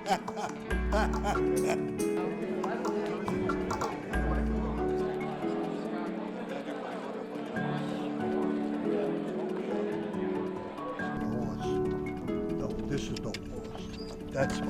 No, this is no horse. That's my.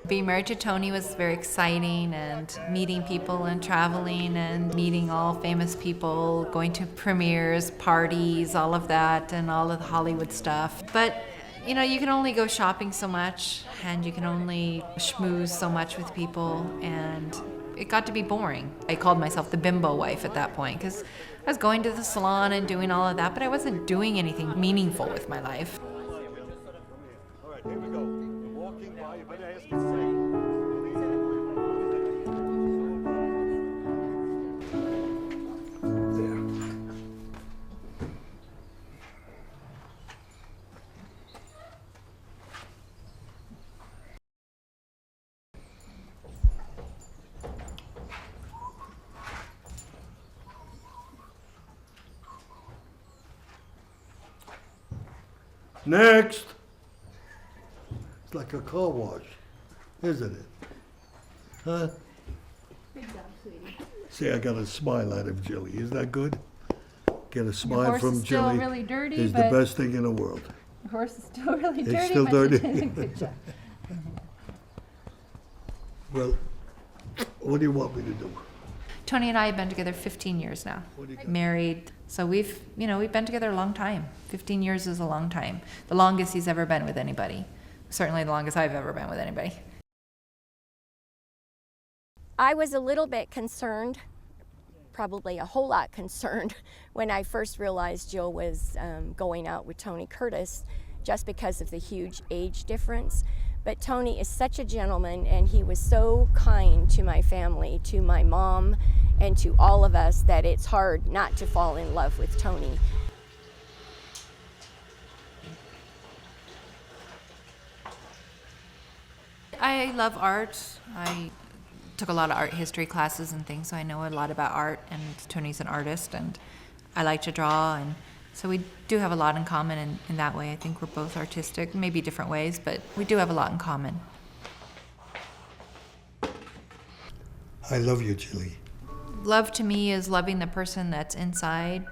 Being married to Tony was very exciting, and meeting people and traveling and meeting all famous people, going to premieres, parties, all of that, and all of the Hollywood stuff. But you know, you can only go shopping so much, and you can only schmooze so much with people, and it got to be boring. I called myself the bimbo wife at that point because I was going to the salon and doing all of that, but I wasn't doing anything meaningful with my life. All right, here we go. We're walking by. You better ask me. Next! It's like a car wash, isn't it? Huh? Good job, sweetie. See, I got a smile out of Jilly. Isn't that good? Get a smile horse from is still Jilly. really dirty, is the but- best thing in the world. The horse is still really dirty. It's still but you dirty. did a good job. Well, what do you want me to do? Tony and I have been together 15 years now, What do you got? married. So we've been together a long time. 15 years is a long time. The longest he's ever been with anybody. Certainly the longest I've ever been with anybody. I was a little bit concerned, probably a whole lot concerned, when I first realized Jill was going out with Tony Curtis, just because of the huge age difference. But Tony is such a gentleman, and he was so kind to my family, to my mom, and to all of us, that it's hard not to fall in love with Tony. I love art. I took a lot of art history classes and things, so I know a lot about art, and Tony's an artist, and I like to draw, and so we do have a lot in common in that way. I think we're both artistic, maybe different ways, but we do have a lot in common. I love you, Jilly. Love to me is loving the person that's inside,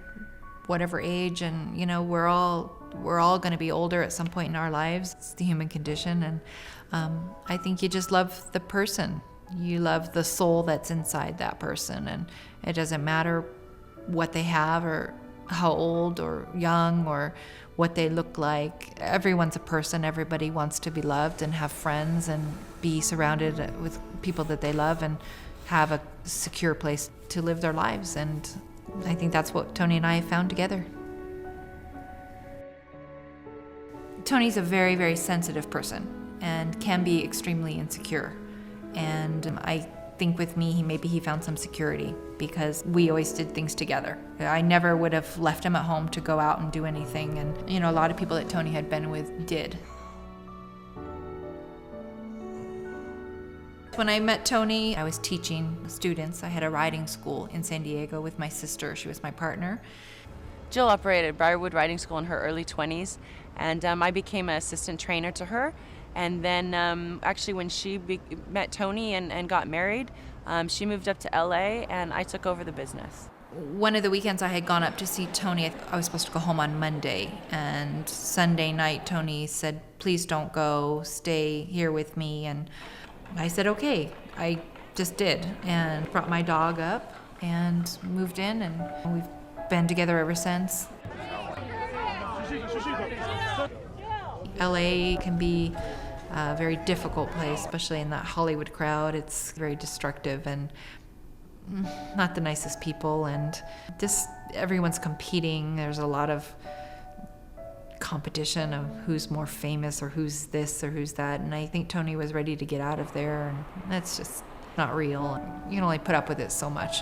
whatever age, and we're all going to be older at some point in our lives. It's the human condition, and I think you just love the person. You love the soul that's inside that person, and it doesn't matter what they have or how old or young or what they look like. Everyone's a person. Everybody wants to be loved and have friends and be surrounded with people that they love and have a secure place to live their lives. And I think that's what Tony and I have found together. Tony's a very, very sensitive person and can be extremely insecure. And I think with me, maybe he found some security because we always did things together. I never would have left him at home to go out and do anything. And, a lot of people that Tony had been with did. When I met Tony, I was teaching students. I had a riding school in San Diego with my sister. She was my partner. Jill operated Briarwood Riding School in her early 20s, and I became an assistant trainer to her. And then actually when she met Tony and got married, she moved up to LA, and I took over the business. One of the weekends I had gone up to see Tony. I was supposed to go home on Monday, and Sunday night Tony said, "Please don't go, stay here with me." And I said, okay. I just did, and brought my dog up and moved in, and we've been together ever since. LA can be a very difficult place, especially in that Hollywood crowd. It's very destructive and not the nicest people, and just everyone's competing. There's a lot of competition of who's more famous or who's this or who's that, and I think Tony was ready to get out of there, and that's just not real. You can only put up with it so much.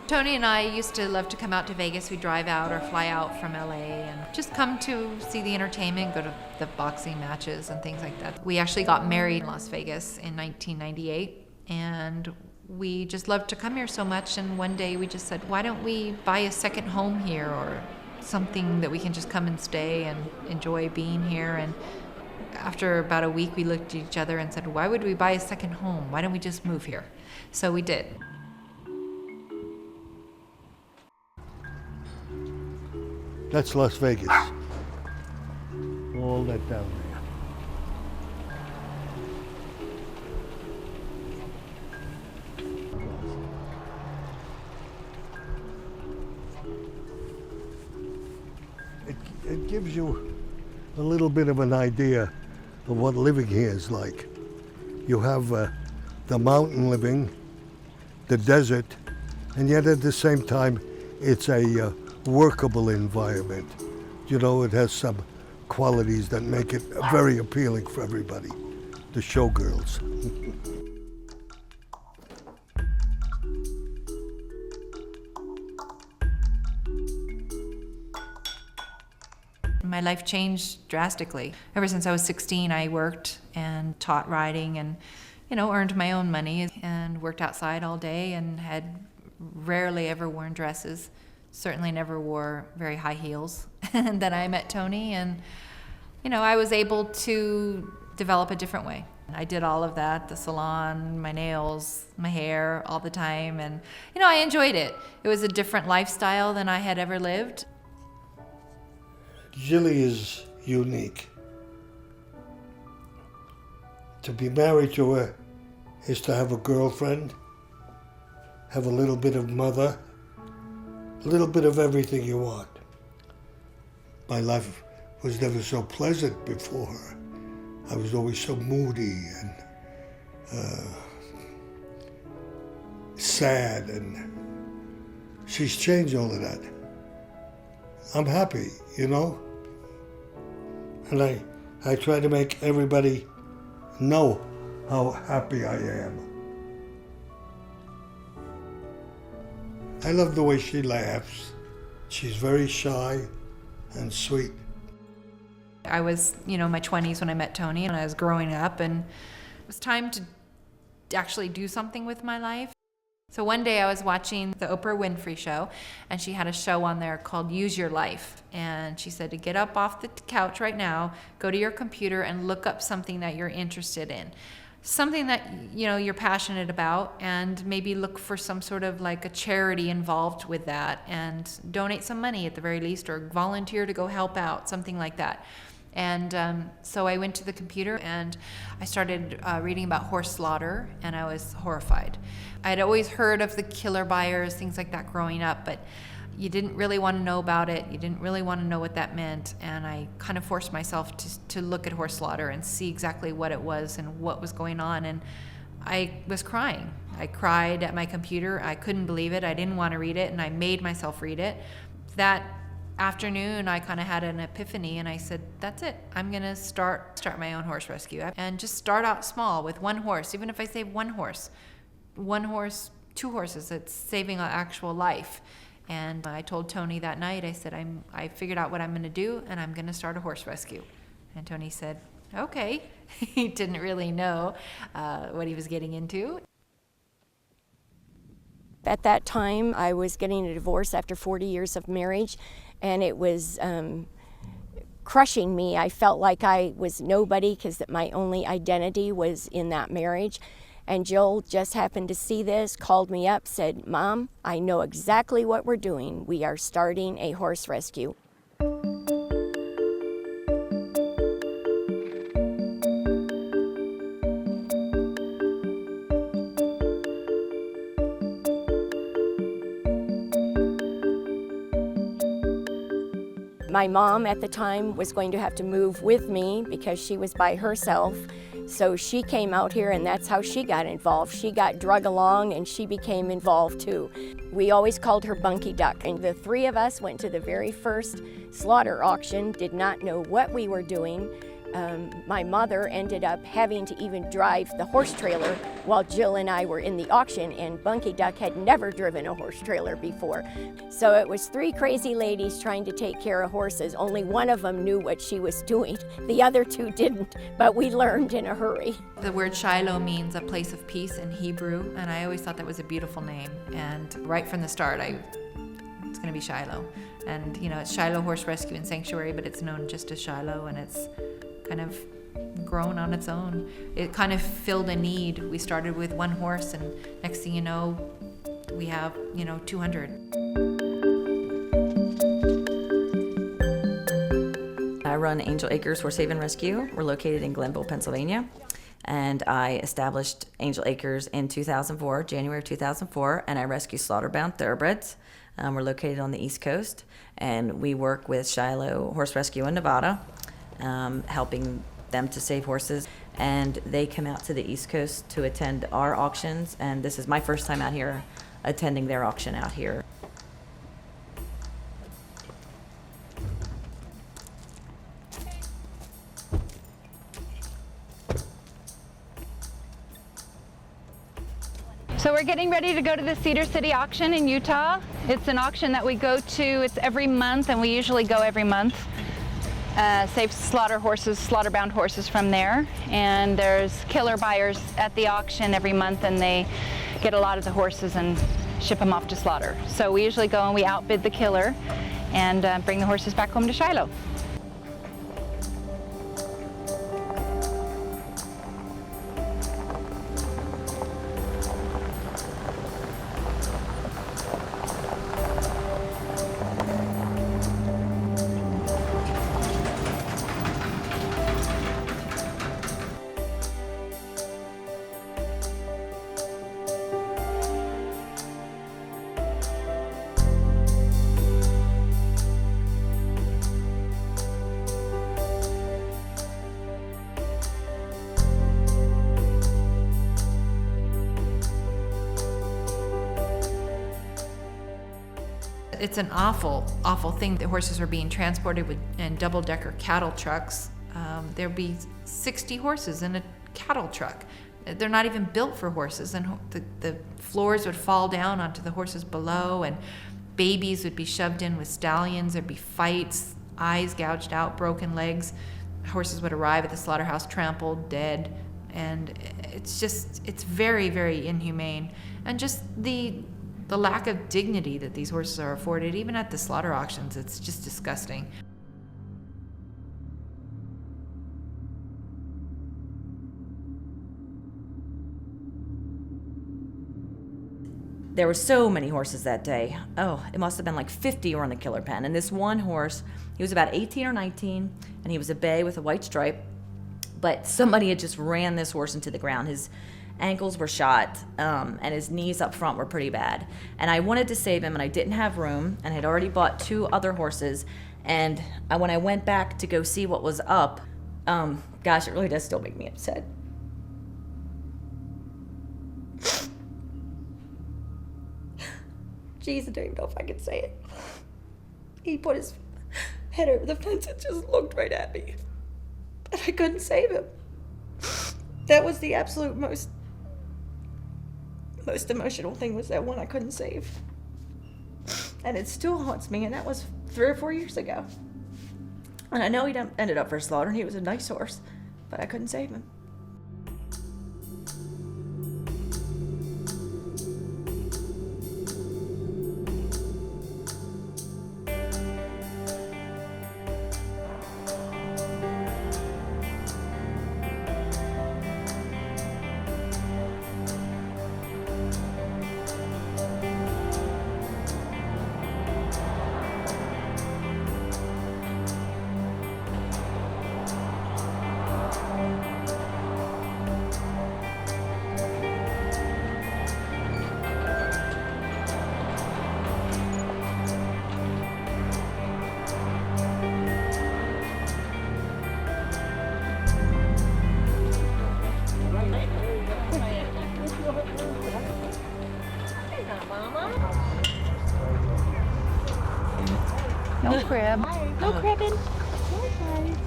Tony and I used to love to come out to Vegas. We'd drive out or fly out from LA and just come to see the entertainment, go to the boxing matches and things like that. We actually got married in Las Vegas in 1998, and we just loved to come here so much. And one day we just said, why don't we buy a second home here, or something that we can just come and stay and enjoy being here. And after about a week, we looked at each other and said, why would we buy a second home? Why don't we just move here? So we did. That's Las Vegas. All that down there. It gives you a little bit of an idea of what living here is like. You have the mountain living, the desert, and yet at the same time, it's a workable environment. You know, it has some qualities that make it very appealing for everybody, the showgirls. My life changed drastically. Ever since I was 16, I worked and taught riding and, earned my own money and worked outside all day and had rarely ever worn dresses. Certainly never wore very high heels. And then I met Tony, and I was able to develop a different way. I did all of that, the salon, my nails, my hair, all the time, and I enjoyed it. It was a different lifestyle than I had ever lived. Jilly is unique. To be married to her is to have a girlfriend, have a little bit of mother, a little bit of everything you want. My life was never so pleasant before her. I was always so moody and sad, and she's changed all of that. I'm happy, and I try to make everybody know how happy I am. I love the way she laughs. She's very shy and sweet. I was, my 20s when I met Tony, and I was growing up, and it was time to actually do something with my life. So one day I was watching the Oprah Winfrey show, and she had a show on there called Use Your Life. And she said to get up off the couch right now, go to your computer and look up something that you're interested in. Something that you're passionate about, and maybe look for some sort of like a charity involved with that, and donate some money at the very least, or volunteer to go help out, something like that. And so I went to the computer and I started reading about horse slaughter, and I was horrified. I had always heard of the killer buyers, things like that growing up, but you didn't really want to know about it. You didn't really want to know what that meant. And I kind of forced myself to look at horse slaughter and see exactly what it was and what was going on. And I was crying. I cried at my computer. I couldn't believe it. I didn't want to read it, and I made myself read it. That afternoon, I kind of had an epiphany, and I said, that's it. I'm going to start my own horse rescue, and just start out small with one horse. Even if I save one horse, 2 horses, it's saving an actual life. And I told Tony that night, I said, I figured out what I'm going to do, and I'm going to start a horse rescue. And Tony said, okay. He didn't really know what he was getting into. At that time, I was getting a divorce after 40 years of marriage, and it was crushing me. I felt like I was nobody because my only identity was in that marriage. And Jill just happened to see this, called me up, said, Mom, I know exactly what we're doing. We are starting a horse rescue. My mom at the time was going to have to move with me because she was by herself. So she came out here and that's how she got involved. She got drug along and she became involved too. We always called her Bunky Duck. And the three of us went to the very first slaughter auction, did not know what we were doing. My mother ended up having to even drive the horse trailer while Jill and I were in the auction, and Bunky Duck had never driven a horse trailer before. So it was three crazy ladies trying to take care of horses. Only one of them knew what she was doing. The other two didn't, but we learned in a hurry. The word Shiloh means a place of peace in Hebrew, and I always thought that was a beautiful name. And right from the start, it's going to be Shiloh. And you know, it's Shiloh Horse Rescue and Sanctuary, but it's known just as Shiloh, and it's kind of grown on its own. It kind of filled a need. We started with one horse, and next thing you know, we have 200. I run Angel Acres Horse Haven Rescue. We're located in Glenville, Pennsylvania, and I established Angel Acres in 2004, January of 2004, and I rescue slaughter-bound thoroughbreds. We're located on the East Coast, and we work with Shiloh Horse Rescue in Nevada, helping them to save horses. And they come out to the East Coast to attend our auctions, and this is my first time out here attending their auction out here. So we're getting ready to go to the Cedar City auction in Utah. It's an auction that we go to, it's every month, and we usually go every month. Save slaughter-bound horses from there. And there's killer buyers at the auction every month, and they get a lot of the horses and ship them off to slaughter. So we usually go and we outbid the killer and bring the horses back home to Shiloh. It's an awful, awful thing that horses are being transported in double-decker cattle trucks. There'd be 60 horses in a cattle truck. They're not even built for horses, and the floors would fall down onto the horses below, and babies would be shoved in with stallions. There'd be fights, eyes gouged out, broken legs. Horses would arrive at the slaughterhouse trampled, dead, and it's very, very inhumane. And just the lack of dignity that these horses are afforded, even at the slaughter auctions, it's just disgusting. There were so many horses that day. Oh, it must have been like 50 were in the killer pen. And this one horse, he was about 18 or 19, and he was a bay with a white stripe. But somebody had just ran this horse into the ground. His ankles were shot, and his knees up front were pretty bad. And I wanted to save him, and I didn't have room, and had already bought 2 other horses. And when I went back to go see what was up, gosh, it really does still make me upset. Jeez, I don't even know if I can say it. He put his head over the fence and just looked right at me. And I couldn't save him. That was the absolute most emotional thing, was that one I couldn't save. And it still haunts me, and that was 3 or 4 years ago. And I know he ended up for slaughter, and he was a nice horse, but I couldn't save him. No cribbing.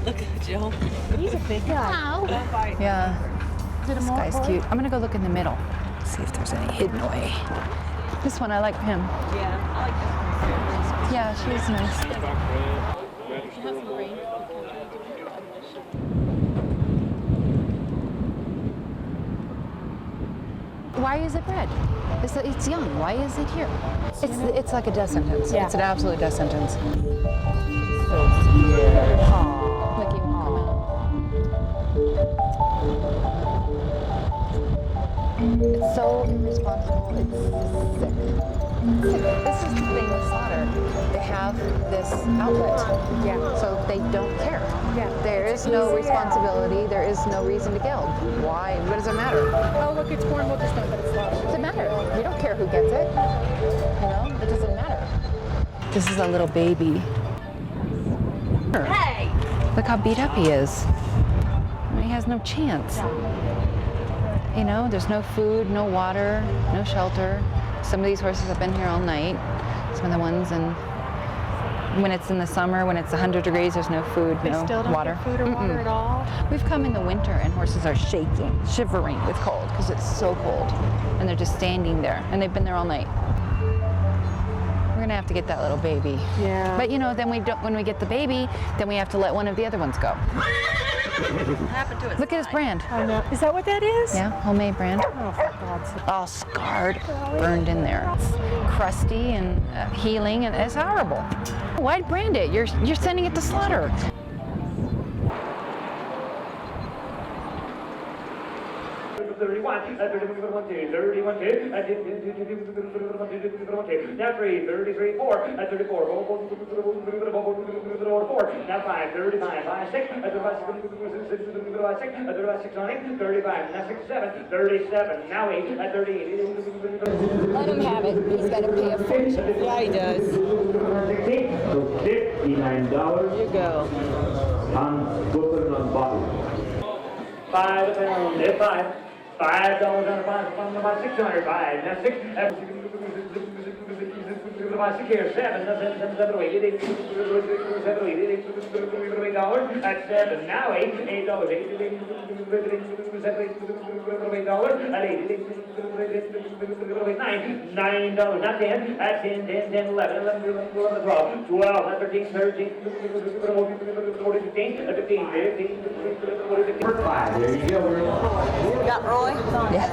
Look at Jill. He's a big guy. Yeah. Is it a This mole? guy's cute. I'm gonna go look in the middle. See if there's any hidden away. This one, I like him. Yeah, I like this one. Yeah, she's nice. Why is it bred? It's young. Why is it here? It's like a death sentence. Yeah. It's an absolute death sentence. So scared. Like you It's so irresponsible. It's sick. This is the thing with slaughter. They have this outlet. Yeah. So they don't care. Yeah. There is no responsibility. There is no reason to gild. Why? What does it matter? Oh, look, it's corn. We'll just dump it. It's What does it matter? We don't care who gets it. You know, it doesn't matter. This is a little baby. Hey! Look how beat up he is. I mean, he has no chance. You know, there's no food, no water, no shelter. Some of these horses have been here all night. Some of the ones, and when it's in the summer, when it's 100 degrees, there's no food, They no still don't water. get food or water at all? We've come in the winter and horses are shaking, shivering with cold because it's so cold. And they're just standing there, and they've been there all night. We're gonna have to get that little baby. Yeah. But you know, then when we get the baby, then we have to let one of the other ones go. What happened to it? Look at his brand. I know. Is that what that is? Yeah, homemade brand. Oh, for God's sake. All scarred, burned in there. It's crusty and healing, and it's horrible. Why brand it? You're sending it to slaughter. 31, 31, 31, 2, now 3, 33, 4, 34, 4, now 5, 35, 5, 6, 6, 35, now 6, 7, 37, now 8, 38. Let him have it. He's got to pay a fortune. Yeah, he does. 16, so $59. You go. We'll put it on the bottom. 5 a pound, 5. $5 on a box, about 605. Now 6. About 6 here, 7. That's 8. That's 7. Now 8. $8. $9. Not 10. That's 10, 11, 12, 12, 13, 13, 14, 15, 15, 15, 5. There you go. You got Roy? Yeah.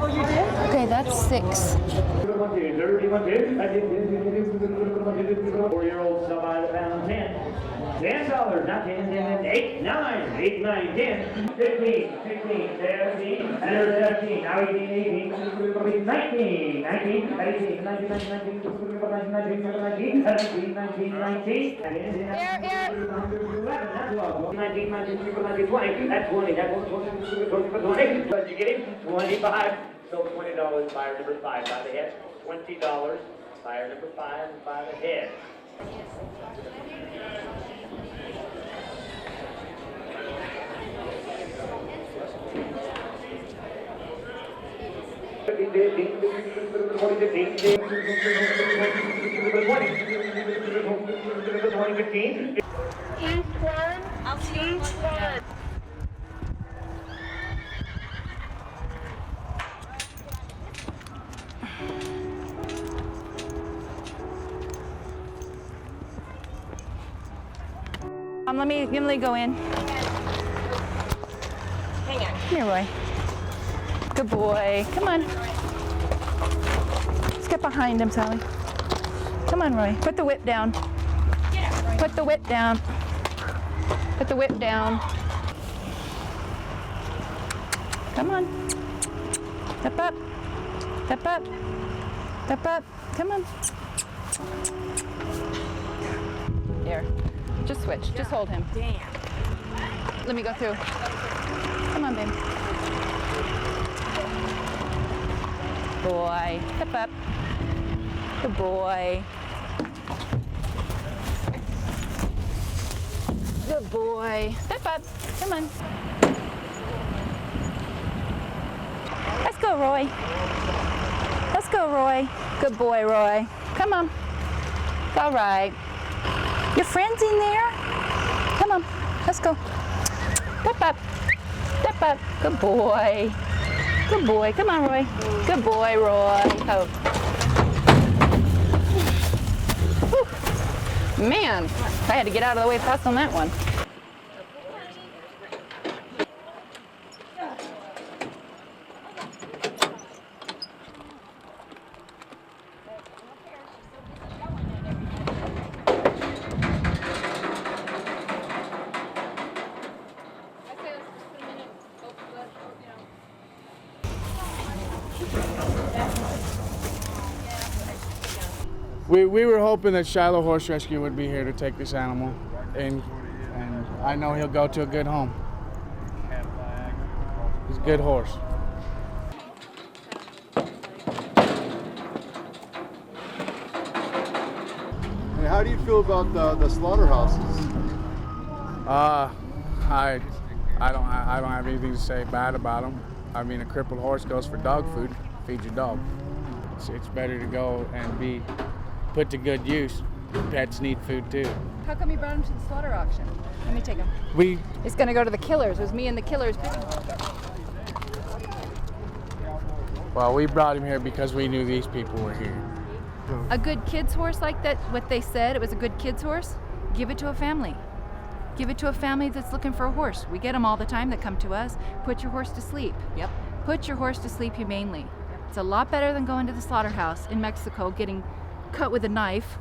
Oh, you did? Okay, that's 6. 4-year-old sell by the pound 10. $10, not 10, 10, 8, 9, 8, 9, 10, 15, 16, 17, and there's 17, now 18, 18, 19, 19, 18, 19, 19, 19, 19, that's 20, that's 20, but you get him, 25, so $20, buyer number 5 by the head, $20, buyer number 5 by the head. I'll see you. Let me go in. Hang on. Come here, Roy. Good boy. Come on. Let's get behind him, Sally. Come on, Roy. Put the whip down. Put the whip down. Put the whip down. Come on. Step up. Step up. Step up. Come on. Here. Just switch. Just hold him. Damn. Let me go through. Come on, babe. Boy. Step up. Good boy. Good boy. Step up. Come on. Let's go, Roy. Let's go, Roy. Good boy, Roy. Come on. It's all right. Your friend's in there? Come on, let's go. Step up. Step up. Good boy. Good boy. Come on, Roy. Good boy, Roy. Oh. Whew. Man, I had to get out of the way fast on that one. We were hoping that Shiloh Horse Rescue would be here to take this animal, and I know he'll go to a good home. He's a good horse. And how do you feel about the slaughterhouses? I don't have anything to say bad about them. I mean, a crippled horse goes for dog food. Feed your dog. It's better to go and be put to good use. Pets need food too. How come you brought him to the slaughter auction? Let me take him. It's gonna go to the killers. It was me and the killers. Well, we brought him here because we knew these people were here. A good kid's horse like that, what they said, it was a good kid's horse, give it to a family. Give it to a family that's looking for a horse. We get them all the time that come to us. Put your horse to sleep. Yep. Put your horse to sleep humanely. It's a lot better than going to the slaughterhouse in Mexico, getting cut with a knife,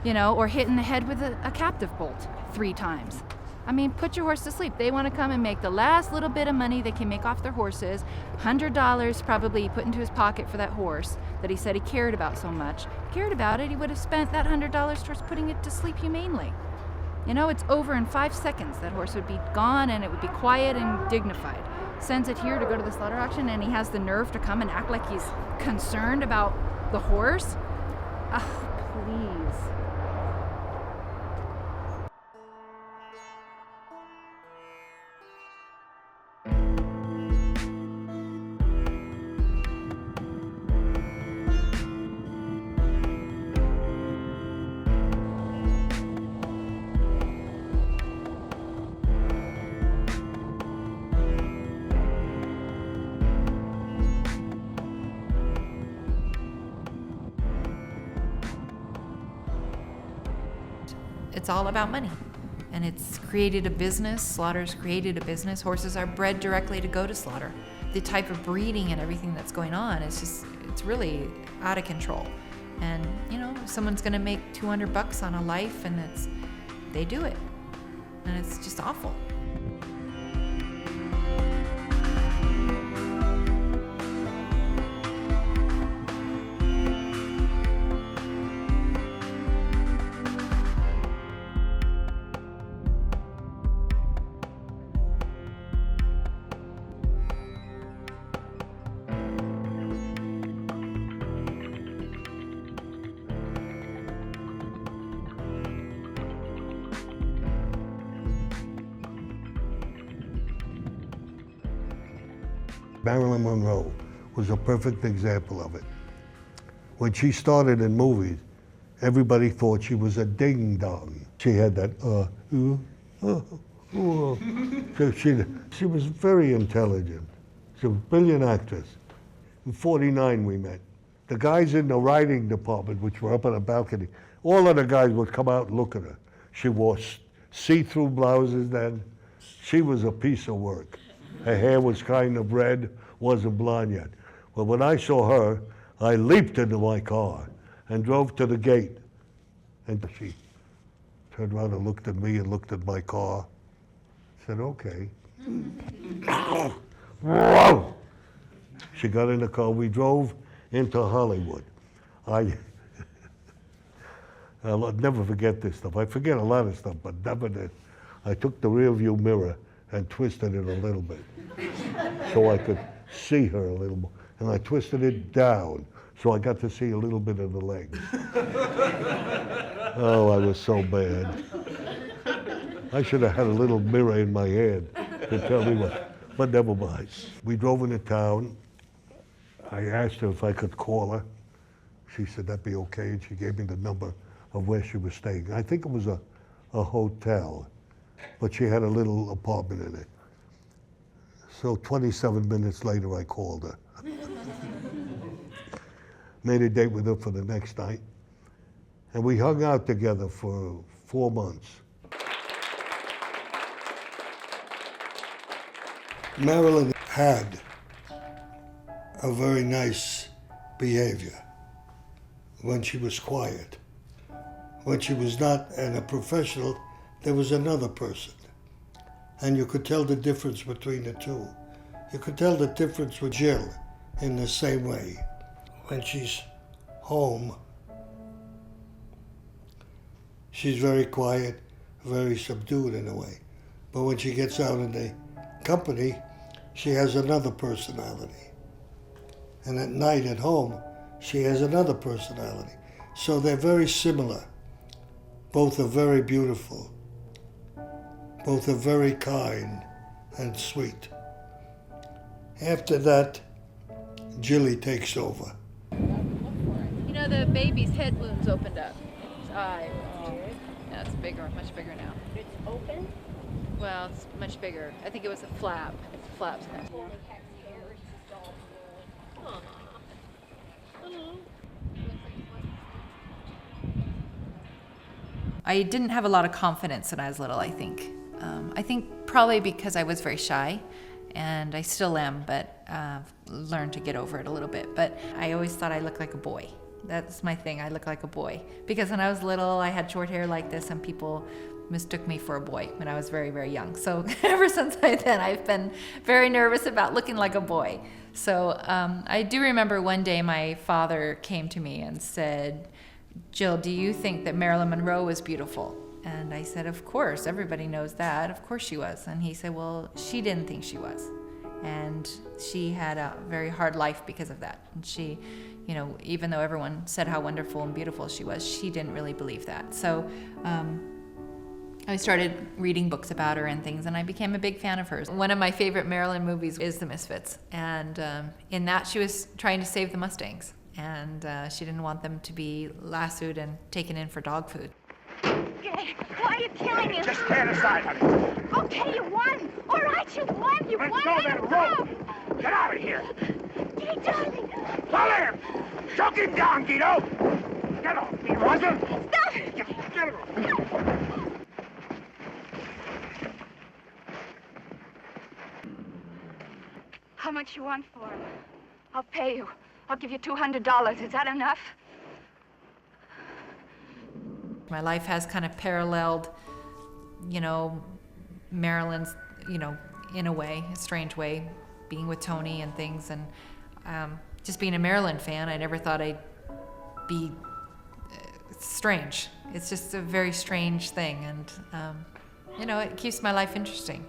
you know, or hit in the head with a captive bolt 3 times. I mean, put your horse to sleep. They want to come and make the last little bit of money they can make off their horses. $100 probably he put into his pocket for that horse that he said he cared about so much. If he cared about it, he would have spent that $100 towards putting it to sleep humanely. You know, it's over in 5 seconds. That horse would be gone and it would be quiet and dignified. Sends it here to go to the slaughter auction, and he has the nerve to come and act like he's concerned about the horse. Oh, please. It's all about money. And it's created a business. Slaughter's created a business. Horses are bred directly to go to slaughter. The type of breeding and everything that's going on, it's really out of control. And, you know, if someone's gonna make $200 on a life, and they do it. And it's just awful. Marilyn Monroe was a perfect example of it. When she started in movies, everybody thought she was a ding-dong. She had that, So she was very intelligent. She was a brilliant actress. In '49 we met. The guys in the writing department, which were up on a balcony, all of the guys would come out and look at her. She wore see-through blouses then. She was a piece of work. Her hair was kind of red, wasn't blonde yet. Well, when I saw her, I leaped into my car and drove to the gate. And she turned around and looked at me and looked at my car. Said, okay. Whoa! She got in the car. We drove into Hollywood. I'll never forget this stuff. I forget a lot of stuff, but never this. I took the rear view mirror and twisted it a little bit so I could see her a little more. And I twisted it down so I got to see a little bit of the legs. Oh, I was so bad. I should have had a little mirror in my head to tell me what, but never mind. We drove into town. I asked her if I could call her. She said that'd be okay, and she gave me the number of where she was staying. I think it was a a hotel, but she had a little apartment in it. So 27 minutes later, I called her. Made a date with her for the next night. And we hung out together for 4 months. Marilyn had a very nice behavior when she was quiet. When she was not a professional, there was another person. And you could tell the difference between the two. You could tell the difference with Jill in the same way. When she's home, she's very quiet, very subdued in a way. But when she gets out in the company, she has another personality. And at night at home, she has another personality. So they're very similar. Both are very beautiful. Both are very kind and sweet. After that, Jilly takes over. You know, the baby's head wounds opened up. His eye. Yeah, it's bigger, much bigger now. It's open? Well, it's much bigger. I think it was a flap. It's a flap now. I didn't have a lot of confidence when I was little, I think. I think probably because I was very shy, and I still am, but learned to get over it a little bit. But I always thought I looked like a boy. That's my thing, I look like a boy. Because when I was little, I had short hair like this, and people mistook me for a boy when I was very, very young. So ever since then, I've been very nervous about looking like a boy. So I do remember one day my father came to me and said, "Jill, do you think that Marilyn Monroe was beautiful?" And I said, "Of course, everybody knows that. Of course she was." And he said, "Well, she didn't think she was. And she had a very hard life because of that. And she, you know, even though everyone said how wonderful and beautiful she was, she didn't really believe that." So I started reading books about her and things, and I became a big fan of hers. One of my favorite Marilyn movies is The Misfits. And in that, she was trying to save the Mustangs. And she didn't want them to be lassoed and taken in for dog food. Why are you killing him? Just stand aside, honey. Okay, you won. All right, you won. You Let won. go of that rope. Get out of here. Guido, darling. Follow him. Choke him down, Guido. Get off me, Rosa. Stop. Get off. How much you want for him? I'll pay you. I'll give you $200. Is that enough? My life has kind of paralleled, you know, Marilyn's, you know, in a way, a strange way, being with Tony and things. And just being a Marilyn fan, I never thought I'd be strange. It's just a very strange thing. And, you know, it keeps my life interesting.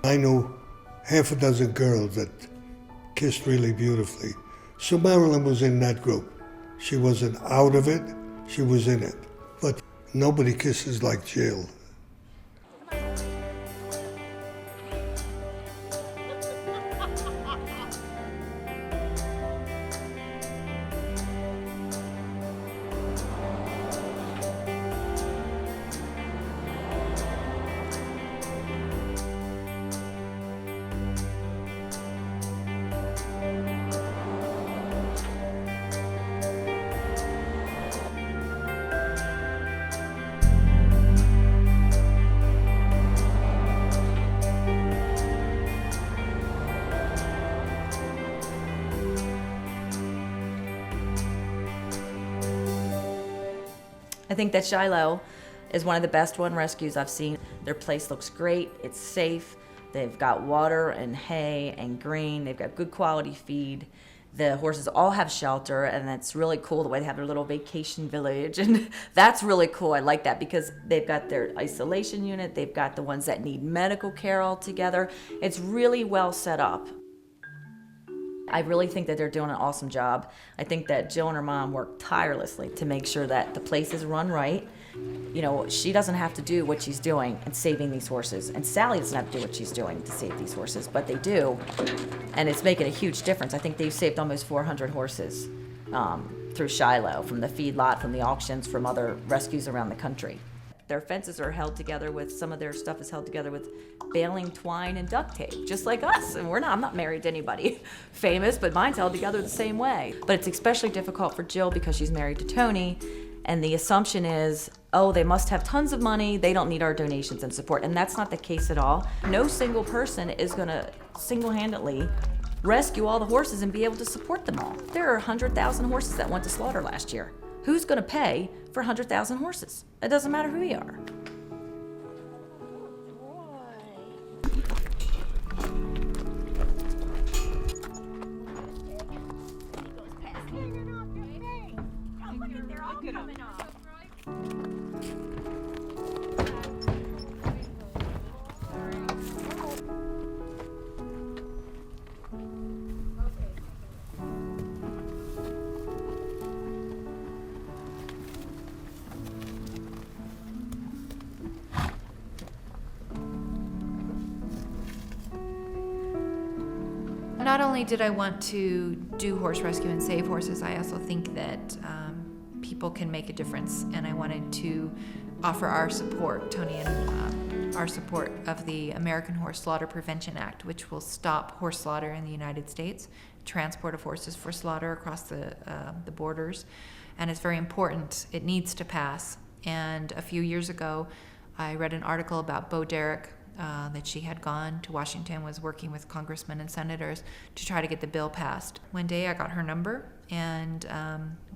I knew half a dozen girls that kissed really beautifully. So Marilyn was in that group. She wasn't out of it, she was in it. But nobody kisses like Jill. I think that Shiloh is one of the best one rescues I've seen. Their place looks great, it's safe, they've got water and hay and green, they've got good quality feed. The horses all have shelter, and that's really cool the way they have their little vacation village, and that's really cool. I like that because they've got their isolation unit, they've got the ones that need medical care all together. It's really well set up. I really think that they're doing an awesome job. I think that Jill and her mom work tirelessly to make sure that the place is run right. You know, she doesn't have to do what she's doing in saving these horses, and Sally doesn't have to do what she's doing to save these horses, but they do, and it's making a huge difference. I think they've saved almost 400 horses through Shiloh, from the feedlot, from the auctions, from other rescues around the country. Their fences are held together with, some of their stuff is held together with baling twine and duct tape, just like us. And I'm not married to anybody famous, but mine's held together the same way. But it's especially difficult for Jill because she's married to Tony, and the assumption is, oh, they must have tons of money, they don't need our donations and support. And that's not the case at all. No single person is gonna single-handedly rescue all the horses and be able to support them all. There are 100,000 horses that went to slaughter last year. Who's gonna pay for 100,000 horses? It doesn't matter who you are. Not only did I want to do horse rescue and save horses, I also think that people can make a difference, and I wanted to offer our support, Tony and our support of the American Horse Slaughter Prevention Act, which will stop horse slaughter in the United States, transport of horses for slaughter across the borders, and it's very important. It needs to pass. And a few years ago, I read an article about Bo Derek, that she had gone to Washington, was working with congressmen and senators to try to get the bill passed. One day I got her number, and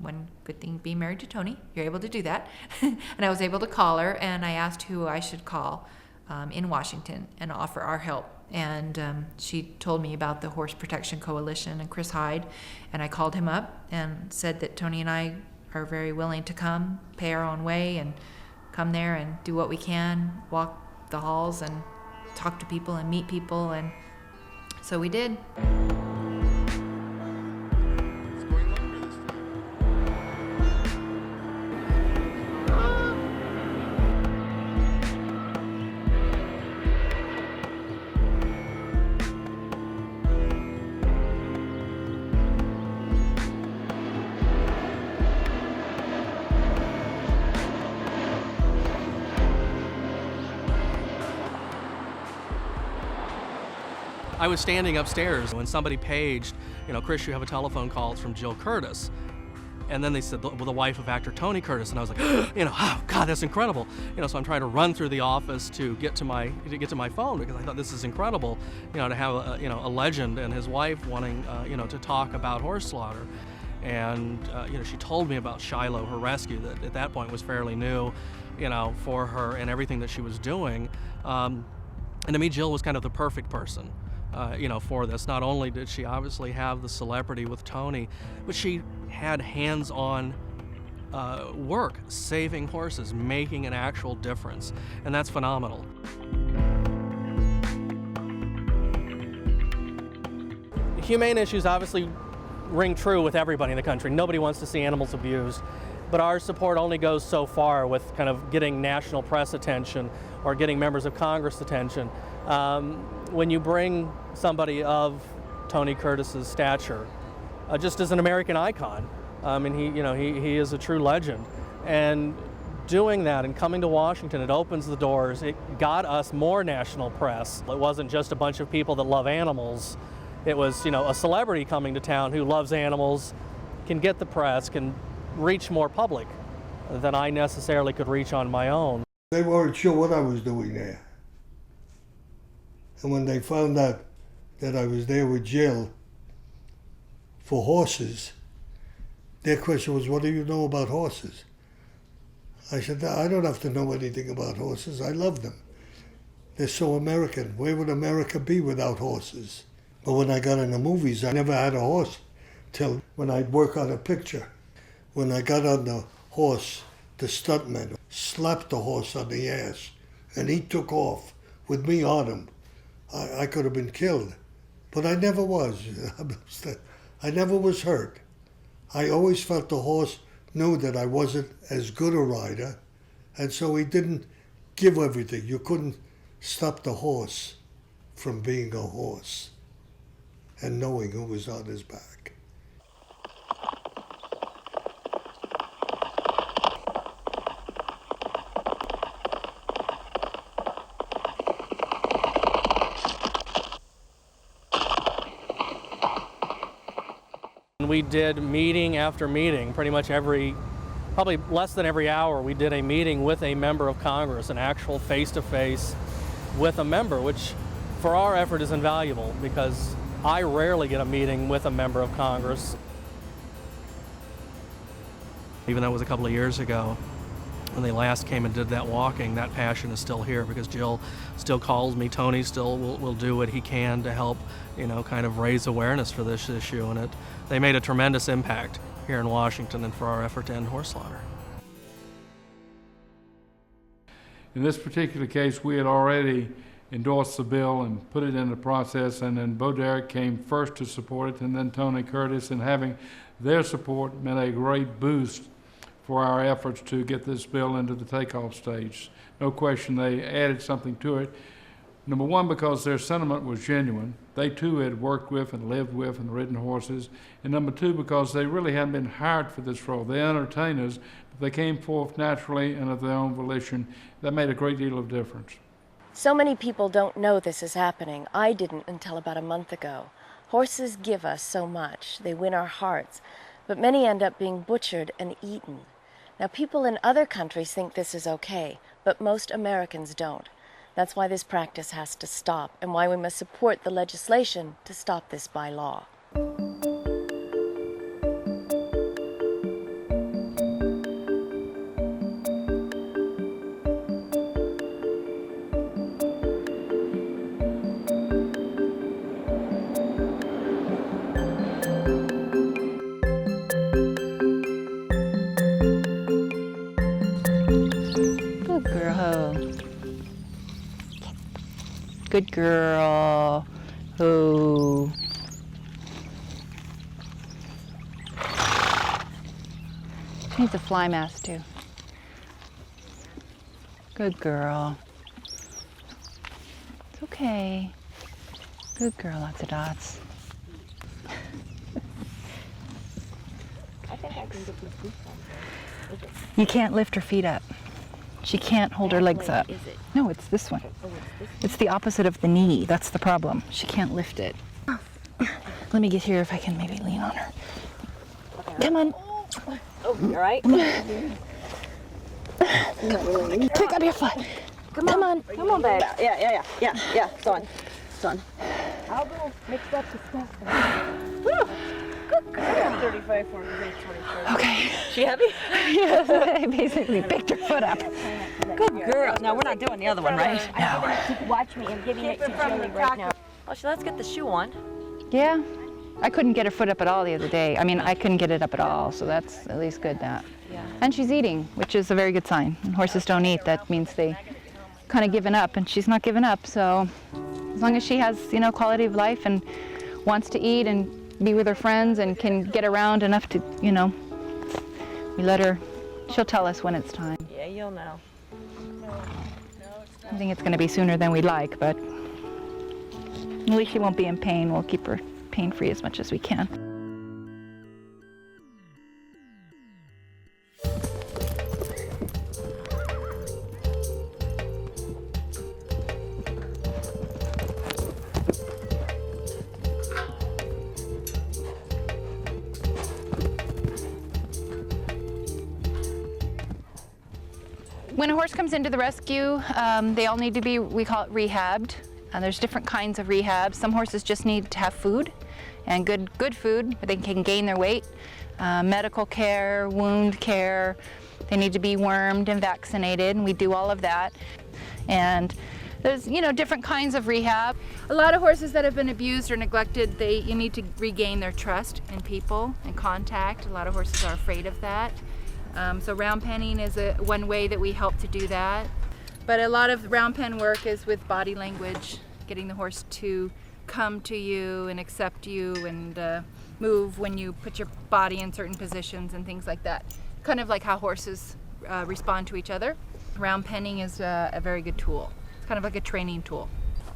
one good thing being married to Tony, you're able to do that. And I was able to call her, and I asked who I should call in Washington and offer our help. And she told me about the Horse Protection Coalition and Chris Hyde, and I called him up and said that Tony and I are very willing to come, pay our own way, and come there and do what we can, walk the halls and talk to people and meet people, and so we did. I was standing upstairs when somebody paged, Chris, you have a telephone call. It's from Jill Curtis. And then they said, the wife of actor Tony Curtis, and I was like, oh God, that's incredible. So I'm trying to run through the office to get to my phone, because I thought this is incredible, to have a legend and his wife wanting, to talk about horse slaughter. And she told me about Shiloh, her rescue, that at that point was fairly new, for her and everything that she was doing. And to me, Jill was kind of the perfect person. For this. Not only did she obviously have the celebrity with Tony, but she had hands-on work, saving horses, making an actual difference, and that's phenomenal. Humane issues obviously ring true with everybody in the country. Nobody wants to see animals abused, but our support only goes so far with kind of getting national press attention or getting members of Congress attention. When you bring somebody of Tony Curtis's stature, just as an American icon, and he is a true legend, and doing that and coming to Washington, it opens the doors. It got us more national press. It wasn't just a bunch of people that love animals. It was, a celebrity coming to town who loves animals, can get the press, can reach more public than I necessarily could reach on my own. They weren't sure what I was doing there. And when they found out that I was there with Jill for horses, their question was, what do you know about horses? I said, I don't have to know anything about horses. I love them. They're so American. Where would America be without horses? But when I got in the movies, I never had a horse till when I'd work on a picture. When I got on the horse, the stuntman slapped the horse on the ass, and he took off with me on him. I could have been killed, but I never was. I never was hurt. I always felt the horse knew that I wasn't as good a rider, and so he didn't give everything. You couldn't stop the horse from being a horse and knowing who was on his back. we did meeting after meeting, pretty much probably less than every hour, we did a meeting with a member of Congress, an actual face-to-face with a member, which for our effort is invaluable because I rarely get a meeting with a member of Congress. Even though it was a couple of years ago, when they last came and did that walking, that passion is still here because Jill still calls me. Tony still will do what he can to help, kind of raise awareness for this issue. And they made a tremendous impact here in Washington and for our effort to end horse slaughter. In this particular case, we had already endorsed the bill and put it in the process, and then Bo Derek came first to support it, and then Tony Curtis, and having their support meant a great boost for our efforts to get this bill into the takeoff stage. No question they added something to it. Number one, because their sentiment was genuine. They too had worked with and lived with and ridden horses. And number two, because they really hadn't been hired for this role. They're entertainers, but they came forth naturally and of their own volition. That made a great deal of difference. So many people don't know this is happening. I didn't until about a month ago. Horses give us so much. They win our hearts. But many end up being butchered and eaten. Now, people in other countries think this is okay, but most Americans don't. That's why this practice has to stop, and why we must support the legislation to stop this by law. Good girl. Oh. She needs a fly mask too. Good girl. It's okay. Good girl, lots of dots. I think I can get these boots on. You can't lift her feet up. She can't hold her legs up. Is it? No, it's this one. Oh, it's this one? It's the opposite of the knee. That's the problem. She can't lift it. Let me get here if I can maybe lean on her. Okay. Come on. Oh, you all right? Pick up your foot. Come on. Come on, babe. Yeah. It's on. It's on. I'll go mix up the stuff. Good girl. 35 for 25. Okay. She heavy? Yes, I basically picked her foot up. Good girl. Now, we're not doing the other one, right? No. Watch me. I'm giving it to Julie right now. Well, let's get the shoe on. Yeah. I couldn't get her foot up at all the other day. I mean, I couldn't get it up at all, so that's at least good that. Yeah. And she's eating, which is a very good sign. When horses don't eat, that means they kind of given up, and she's not giving up. So as long as she has, quality of life and wants to eat and be with her friends and can get around enough to, we let her, she'll tell us when it's time. Yeah, you'll know. I think it's going to be sooner than we'd like, but at least she won't be in pain. We'll keep her pain-free as much as we can. When a horse comes into the rescue, they all need to be, we call it rehabbed. There's different kinds of rehab. Some horses just need to have food, and good food, where they can gain their weight. Medical care, wound care. They need to be wormed and vaccinated, and we do all of that. And there's, different kinds of rehab. A lot of horses that have been abused or neglected, you need to regain their trust in people and contact. A lot of horses are afraid of that. So round penning is one way that we help to do that. But a lot of round pen work is with body language, getting the horse to come to you and accept you and move when you put your body in certain positions and things like that. Kind of like how horses respond to each other. Round penning is a very good tool. It's kind of like a training tool.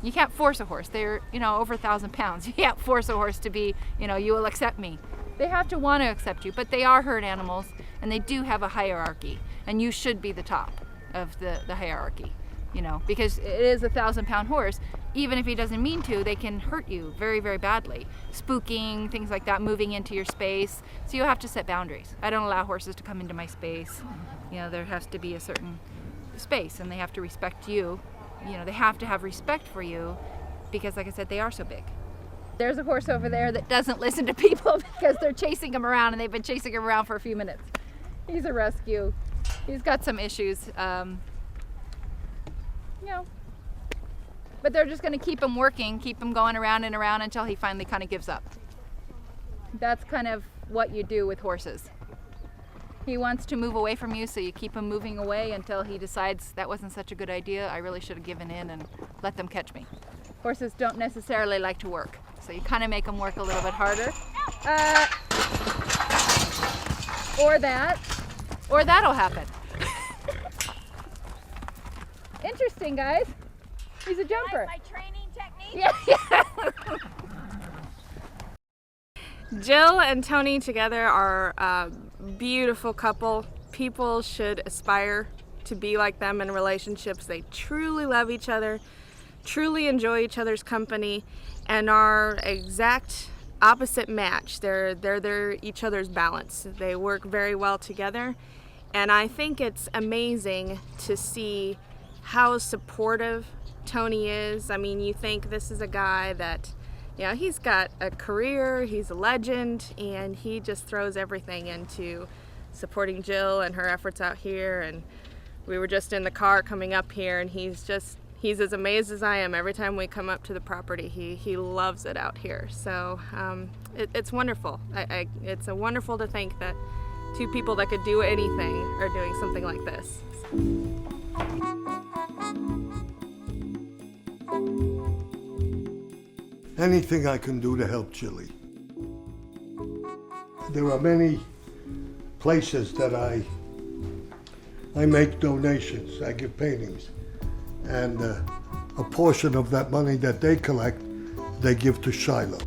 You can't force a horse. They're, over 1,000 pounds. You can't force a horse to be, you will accept me. They have to want to accept you, but they are herd animals, and they do have a hierarchy, and you should be the top of the hierarchy, because it is a 1,000-pound horse. even if he doesn't mean to, they can hurt you very, very badly. Spooking, things like that, moving into your space. So you have to set boundaries. I don't allow horses to come into my space. You know, there has to be a certain space, and they have to respect you. You know, they have to have respect for you because, like I said, they are so big. There's a horse over there that doesn't listen to people because they're chasing him around, and they've been chasing him around for a few minutes. He's a rescue. He's got some issues, you know, but they're just going to keep him working, keep him going around and around until he finally kind of gives up. That's kind of what you do with horses. He wants to move away from you, so you keep him moving away until he decides that wasn't such a good idea. I really should have given in and let them catch me. Horses don't necessarily like to work, so you kind of make them work a little bit harder. Or that'll happen. Interesting, guys. He's a jumper. Like my training technique? Yeah. Jill and Tony together are a beautiful couple. People should aspire to be like them in relationships. They truly love each other, truly enjoy each other's company, and are exact opposite match. They're each other's balance. They work very well together, and I think it's amazing to see how supportive Tony is. I mean, you think this is a guy that, you know, he's got a career, he's a legend, and he just throws everything into supporting Jill and her efforts out here. And we were just in the car coming up here, and he's as amazed as I am every time we come up to the property. He loves it out here. So it's wonderful. It's wonderful to think that two people that could do anything are doing something like this. Anything I can do to help Chile. There are many places that I make donations. I give paintings, and a portion of that money that they collect, they give to Shiloh.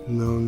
No.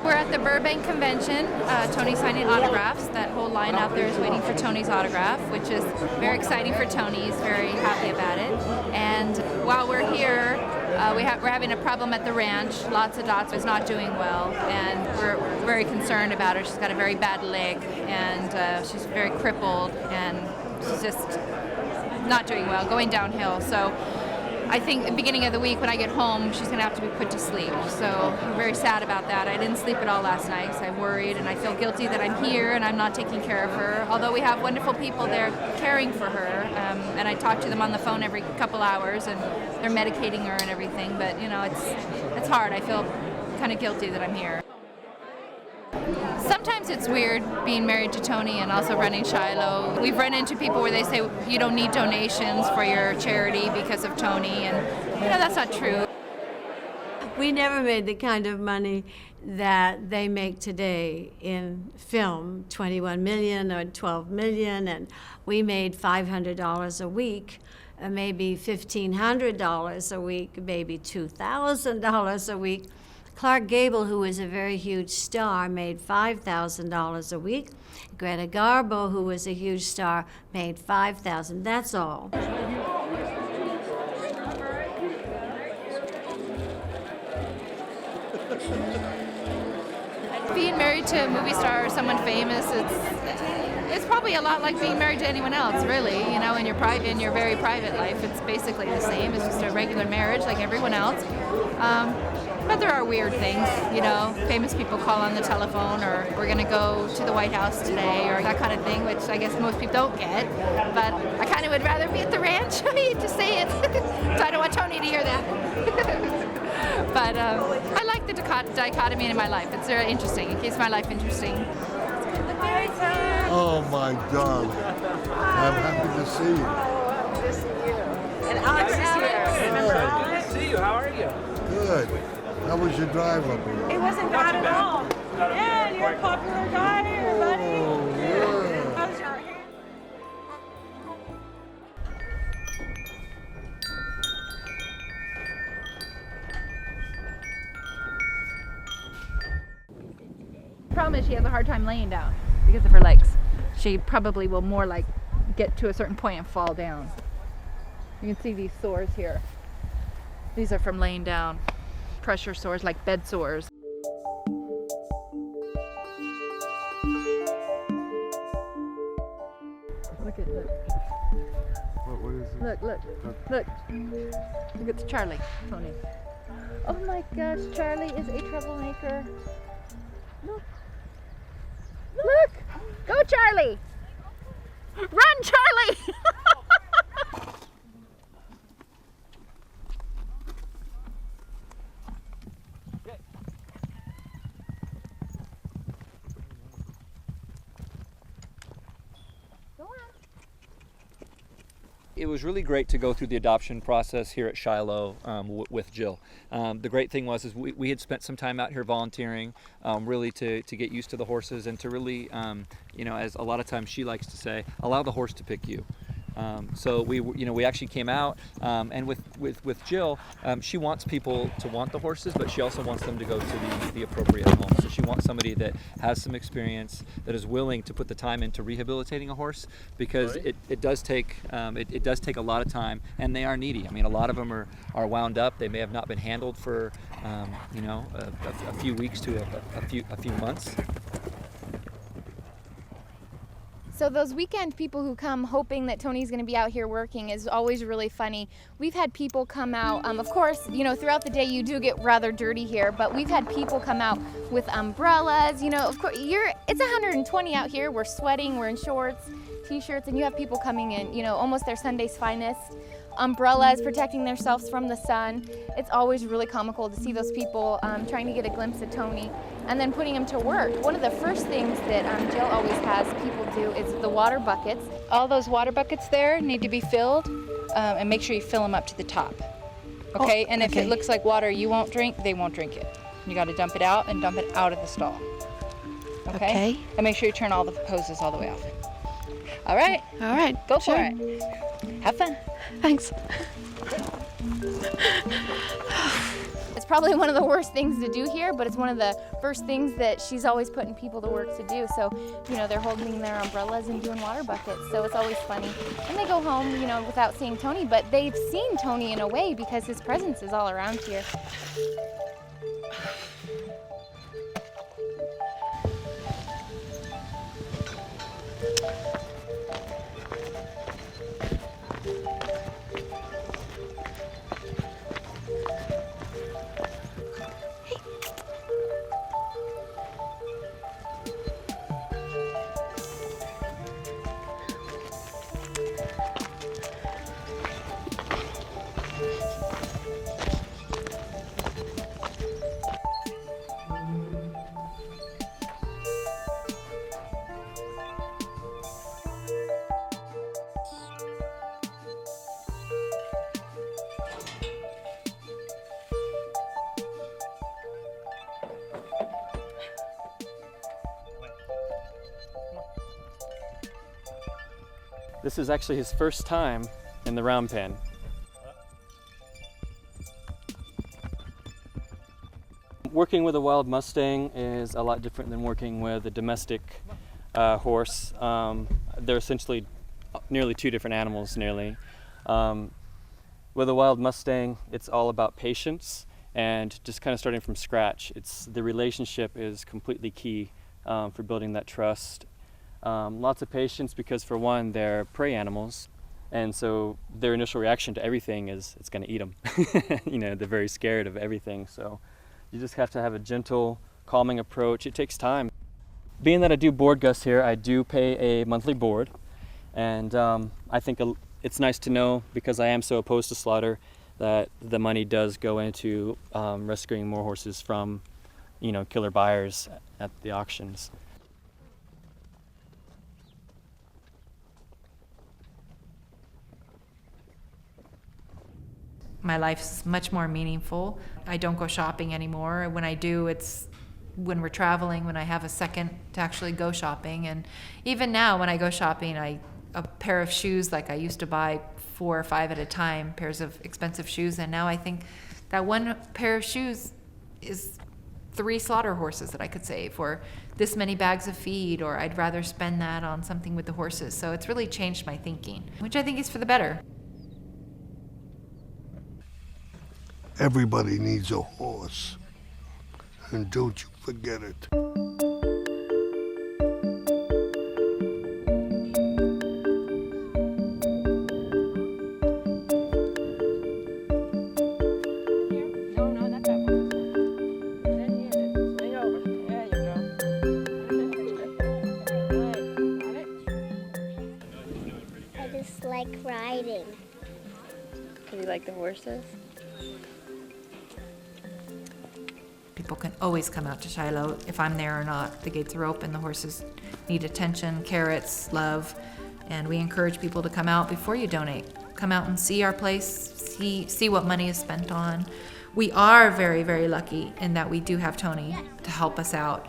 We're at the Burbank Convention. Tony's signing autographs. That whole line out there is waiting for Tony's autograph, which is very exciting for Tony. He's very happy about it. And while we're here, we're having a problem at the ranch. Lots of Dots is not doing well, and we're very concerned about her. She's got a very bad leg, and she's very crippled, and she's just not doing well, going downhill. So I think at the beginning of the week when I get home, she's going to have to be put to sleep. So I'm very sad about that. I didn't sleep at all last night because I'm worried, and I feel guilty that I'm here and I'm not taking care of her. Although we have wonderful people there caring for her, and I talk to them on the phone every couple hours, and they're medicating her and everything. But you know, it's hard. I feel kind of guilty that I'm here. Sometimes it's weird being married to Tony and also running Shiloh. We've run into people where they say you don't need donations for your charity because of Tony, and you know, that's not true. We never made the kind of money that they make today in film, 21 million or 12 million, and we made $500 a week, maybe $1,500 a week, maybe $2,000 a week. Clark Gable, who was a very huge star, made $5,000 a week. Greta Garbo, who was a huge star, made $5,000. That's all. Being married to a movie star or someone famous, it's probably a lot like being married to anyone else, really. You know, in your very private life, it's basically the same. It's just a regular marriage like everyone else. But there are weird things, you know, famous people call on the telephone, or we're going to go to the White House today, or that kind of thing, which I guess most people don't get. But I kind of would rather be at the ranch. I hate to say it, so I don't want Tony to hear that. But I like the dichotomy in my life. It's very interesting. It keeps my life interesting. Oh my darling, I'm happy to see you. And Alex is here. Good. Good to see you. How are you? Good. How was your drive up here? It wasn't bad at all. Yeah, you're a popular guy here, buddy. Oh, yeah. How's your hair? Problem is she has a hard time laying down because of her legs. She probably will more like get to a certain point and fall down. You can see these sores here. These are from laying down. Pressure sores, like bed sores. Look. What is it? Look. Look at Charlie, Tony. Oh my gosh, Charlie is a troublemaker. Look. Go, Charlie. Run, Charlie. It was really great to go through the adoption process here at Shiloh with Jill. The great thing was we had spent some time out here volunteering, really to get used to the horses and to really, as a lot of times she likes to say, allow the horse to pick you. So we actually came out, and with Jill, she wants people to want the horses, but she also wants them to go to the appropriate home. So she wants somebody that has some experience, that is willing to put the time into rehabilitating a horse, because it does take a lot of time, and they are needy. I mean, a lot of them are wound up. They may have not been handled for a few weeks to a few months. So those weekend people who come hoping that Tony's going to be out here working is always really funny. We've had people come out, of course, throughout the day you do get rather dirty here, but we've had people come out with umbrellas. Of course, it's 120 out here. We're sweating, we're in shorts, t-shirts, and you have people coming in, almost their Sunday's finest. Umbrellas, protecting themselves from the sun. It's always really comical to see those people trying to get a glimpse of Tony and then putting him to work. One of the first things that Jill always has people do is the water buckets. All those water buckets there need to be filled, and make sure you fill them up to the top. Okay, and if it looks like water you won't drink, they won't drink it. You got to dump it out and dump it out of the stall. Okay? And make sure you turn all the hoses all the way off. All right? All right. Go for it. Have fun. Thanks. It's probably one of the worst things to do here, but it's one of the first things that she's always putting people to work to do. So, they're holding their umbrellas and doing water buckets, so it's always funny. And they go home, without seeing Tony, but they've seen Tony in a way because his presence is all around here. This is actually his first time in the round pen. Working with a wild Mustang is a lot different than working with a domestic horse. They're essentially nearly two different animals, nearly. With a wild Mustang, it's all about patience and just kind of starting from scratch. The relationship is completely key for building that trust. Lots of patience because, for one, they're prey animals, and so their initial reaction to everything is it's going to eat them. They're very scared of everything, so you just have to have a gentle, calming approach. It takes time. Being that I do board Gus here, I do pay a monthly board, and I think it's nice to know, because I am so opposed to slaughter, that the money does go into rescuing more horses from, killer buyers at the auctions. my life's much more meaningful. I don't go shopping anymore. When I do, it's when we're traveling, when I have a second to actually go shopping. And even now, when I go shopping, a pair of shoes, like I used to buy 4 or 5 at a time, pairs of expensive shoes, and now I think that one pair of shoes is 3 slaughter horses that I could save, or this many bags of feed, or I'd rather spend that on something with the horses. So it's really changed my thinking, which I think is for the better. Everybody needs a horse, and don't you forget it. Riding. Do you like the horses? People can always come out to Shiloh if I'm there or not. The gates are open, the horses need attention, carrots, love, and we encourage people to come out before you donate. Come out and see our place, see what money is spent on. We are very, very lucky in that we do have Tony to help us out.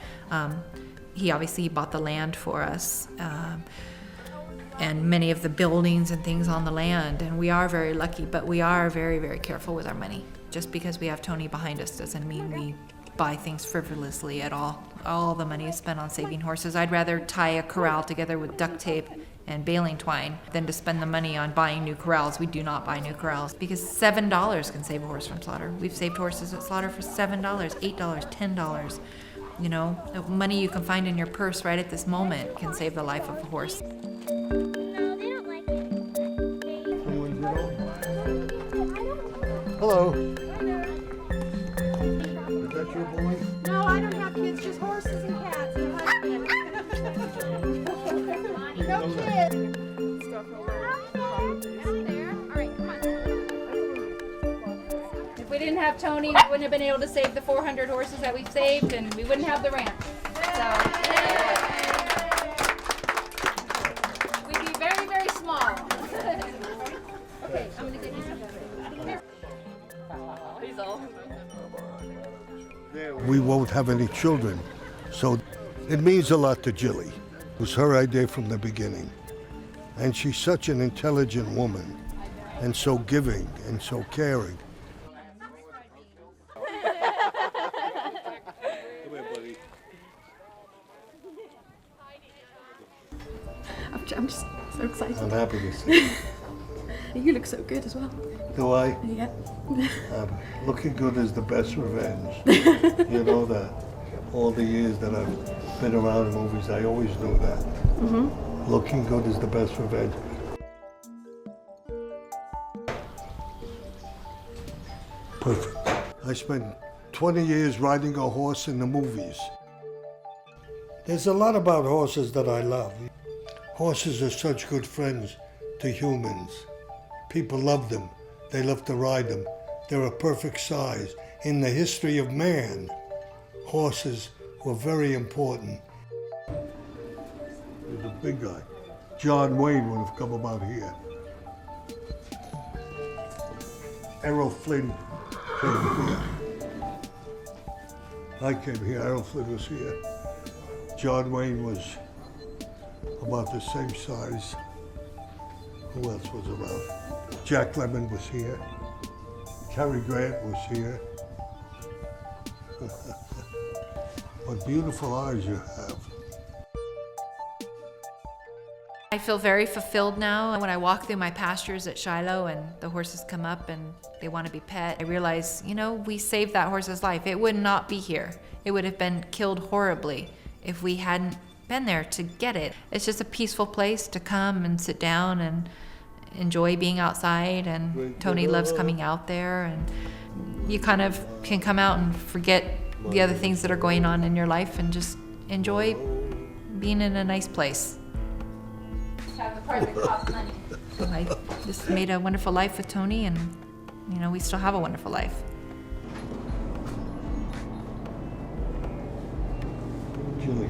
He obviously bought the land for us. And many of the buildings and things on the land, and we are very lucky, but we are very, very careful with our money. Just because we have Tony behind us doesn't mean we buy things frivolously at all. All the money is spent on saving horses. I'd rather tie a corral together with duct tape and baling twine than to spend the money on buying new corrals. We do not buy new corrals because $7 can save a horse from slaughter. We've saved horses at slaughter for $7, $8, $10. You know, the money you can find in your purse right at this moment can save the life of a horse. Hello. Is that your boy? No, I don't have kids, just horses and cats and a husband. No kids. If we didn't have Tony, we wouldn't have been able to save the 400 horses that we've saved, and we wouldn't have the ranch. So, we'd be very, very small. Okay, I'm going to get you some. We won't have any children, so it means a lot to Jilly. It was her idea from the beginning. And she's such an intelligent woman, and so giving, and so caring. Come here, buddy. I'm just so excited. I'm happy to see you. You look so good as well. Do I? Yeah. Looking good is the best revenge. You know that. All the years that I've been around movies, I always knew that. Mm-hmm. Looking good is the best revenge. Perfect. I spent 20 years riding a horse in the movies. There's a lot about horses that I love. Horses are such good friends to humans. People love them. They love to ride them. They're a perfect size. In the history of man, horses were very important. There's a big guy. John Wayne would have come about here. Errol Flynn came here. I came here, Errol Flynn was here. John Wayne was about the same size. Who else was around? Jack Lemmon was here. Cary Grant was here. What beautiful eyes you have. I feel very fulfilled now. When I walk through my pastures at Shiloh and the horses come up and they want to be pet, I realize, you know, we saved that horse's life. It would not be here. It would have been killed horribly if we hadn't been there to get it. It's just a peaceful place to come and sit down and enjoy being outside, and Tony loves coming out there, and you kind of can come out and forget the other things that are going on in your life and just enjoy being in a nice place. Have the part that costs money. So I just made a wonderful life with Tony, and you know, we still have a wonderful life. Julie.